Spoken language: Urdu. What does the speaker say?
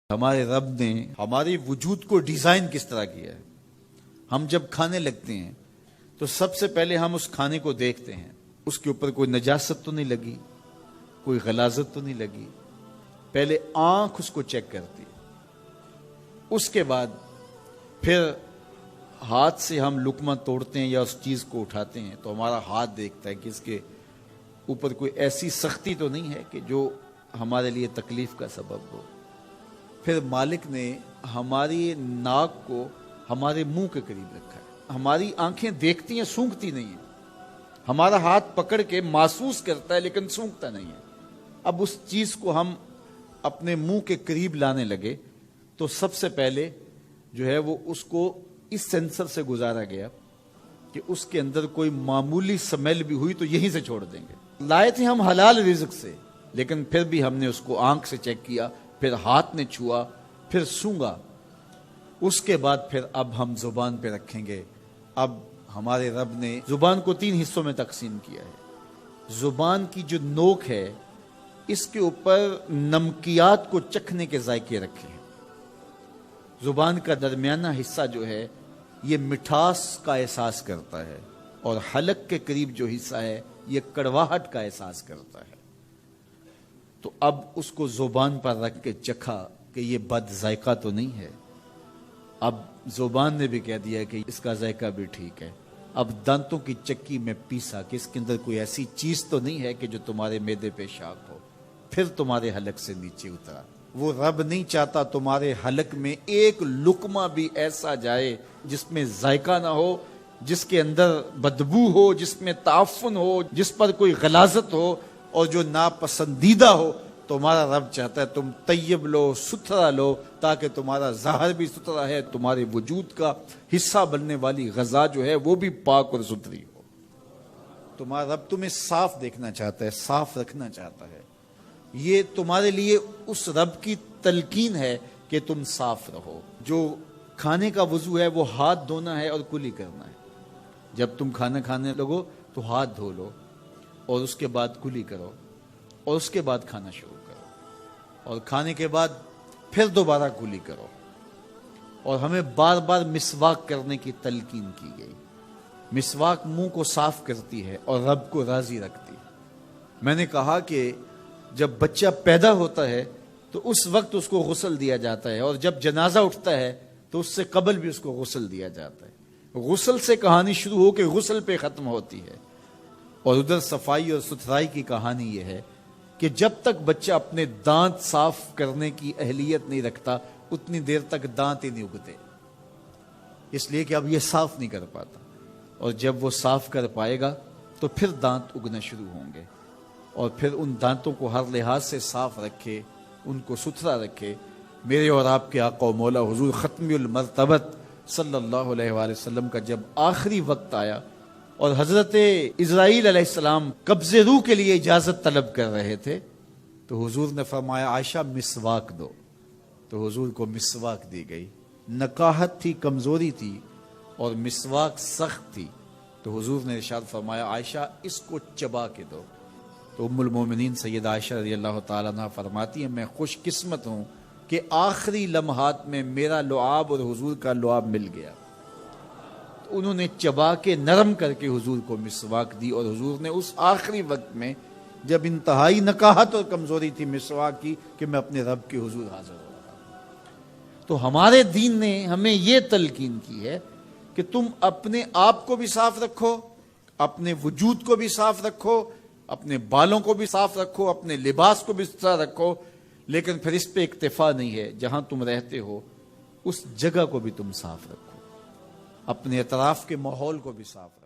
ہمارے رب نے ہمارے وجود کو ڈیزائن کس طرح کیا ہے۔ ہم جب کھانے لگتے ہیں تو سب سے پہلے ہم اس کھانے کو دیکھتے ہیں، اس کے اوپر کوئی نجاست تو نہیں لگی، کوئی غلاظت تو نہیں لگی۔ پہلے آنکھ اس کو چیک کرتی ہے، اس کے بعد پھر ہاتھ سے ہم لقمہ توڑتے ہیں یا اس چیز کو اٹھاتے ہیں تو ہمارا ہاتھ دیکھتا ہے کہ اس کے اوپر کوئی ایسی سختی تو نہیں ہے کہ جو ہمارے لیے تکلیف کا سبب ہو۔ پھر مالک نے ہماری ناک کو ہمارے منہ کے قریب رکھا ہے۔ ہماری آنکھیں دیکھتی ہیں، سونگتی نہیں ہیں۔ ہمارا ہاتھ پکڑ کے محسوس کرتا ہے لیکن سونگتا نہیں ہے۔ اب اس چیز کو ہم اپنے منہ کے قریب لانے لگے تو سب سے پہلے جو ہے وہ اس کو اس سینسر سے گزارا گیا کہ اس کے اندر کوئی معمولی سمیل بھی ہوئی تو یہیں سے چھوڑ دیں گے۔ لائے تھے ہم حلال رزق سے، لیکن پھر بھی ہم نے اس کو آنکھ سے چیک کیا، پھر ہاتھ نے چھوا، پھر سونگا۔ اس کے بعد پھر اب ہم زبان پہ رکھیں گے۔ اب ہمارے رب نے زبان کو 3 حصوں میں تقسیم کیا ہے۔ زبان کی جو نوک ہے اس کے اوپر نمکیات کو چکھنے کے ذائقے رکھے ہیں۔ زبان کا درمیانہ حصہ جو ہے یہ مٹھاس کا احساس کرتا ہے، اور حلق کے قریب جو حصہ ہے یہ کڑواہٹ کا احساس کرتا ہے۔ تو اب اس کو زبان پر رکھ کے چکھا کہ یہ بد ذائقہ تو نہیں ہے۔ اب زبان نے بھی کہہ دیا کہ اس کا ذائقہ بھی ٹھیک ہے۔ اب دانتوں کی چکی میں پیسا کہ اس کے اندر کوئی ایسی چیز تو نہیں ہے کہ جو تمہارے معدے پہ شاق ہو، پھر تمہارے حلق سے نیچے اترا۔ وہ رب نہیں چاہتا تمہارے حلق میں ایک لقمہ بھی ایسا جائے جس میں ذائقہ نہ ہو، جس کے اندر بدبو ہو، جس میں تعفن ہو، جس پر کوئی غلاظت ہو اور جو ناپسندیدہ ہو۔ تمہارا رب چاہتا ہے تم طیب لو، ستھرا لو، تاکہ تمہارا ظاہر بھی ستھرا ہے، تمہارے وجود کا حصہ بننے والی غذا جو ہے وہ بھی پاک اور ستھری ہو۔ تمہارا رب تمہیں صاف دیکھنا چاہتا ہے، صاف رکھنا چاہتا ہے۔ یہ تمہارے لیے اس رب کی تلقین ہے کہ تم صاف رہو۔ جو کھانے کا وضو ہے وہ ہاتھ دھونا ہے اور کلی کرنا ہے۔ جب تم کھانا کھانے لگو تو ہاتھ دھو لو اور اس کے بعد کلی کرو اور اس کے بعد کھانا شروع کرو، اور کھانے کے بعد پھر دوبارہ کلی کرو۔ اور ہمیں بار بار مسواک کرنے کی تلقین کی گئی۔ مسواک منہ کو صاف کرتی ہے اور رب کو راضی رکھتی ہے۔ میں نے کہا کہ جب بچہ پیدا ہوتا ہے تو اس وقت اس کو غسل دیا جاتا ہے، اور جب جنازہ اٹھتا ہے تو اس سے قبل بھی اس کو غسل دیا جاتا ہے۔ غسل سے کہانی شروع ہو کے غسل پہ ختم ہوتی ہے، اور ادھر صفائی اور ستھرائی کی کہانی یہ ہے کہ جب تک بچہ اپنے دانت صاف کرنے کی اہلیت نہیں رکھتا اتنی دیر تک دانت ہی نہیں اگتے، اس لیے کہ اب یہ صاف نہیں کر پاتا، اور جب وہ صاف کر پائے گا تو پھر دانت اگنا شروع ہوں گے، اور پھر ان دانتوں کو ہر لحاظ سے صاف رکھے، ان کو ستھرا رکھے۔ میرے اور آپ کے آقا و مولا حضور ختم المرتبت صلی اللہ علیہ وآلہ وسلم کا جب آخری وقت آیا اور حضرت اسرائیل علیہ السلام قبض روح کے لیے اجازت طلب کر رہے تھے تو حضور نے فرمایا عائشہ مسواک دو، تو حضور کو مسواک دی گئی۔ نکاحت تھی، کمزوری تھی، اور مسواک سخت تھی، تو حضور نے ارشاد فرمایا عائشہ اس کو چبا کے دو۔ تو ام المومنین سیدہ عائشہ رضی اللہ تعالیٰ عنہ فرماتی ہیں میں خوش قسمت ہوں کہ آخری لمحات میں میرا لعاب اور حضور کا لعاب مل گیا۔ تو انہوں نے چبا کے نرم کر کے حضور کو مسواک دی، اور حضور نے اس آخری وقت میں جب انتہائی نکاحت اور کمزوری تھی مسواک کی کہ میں اپنے رب کے حضور حاضر ہو رہا۔ تو ہمارے دین نے ہمیں یہ تلقین کی ہے کہ تم اپنے آپ کو بھی صاف رکھو، اپنے وجود کو بھی صاف رکھو، اپنے بالوں کو بھی صاف رکھو، اپنے لباس کو بھی ستھرا رکھو، لیکن پھر اس پہ اکتفا نہیں ہے، جہاں تم رہتے ہو اس جگہ کو بھی تم صاف رکھو، اپنے اطراف کے ماحول کو بھی صاف رکھو۔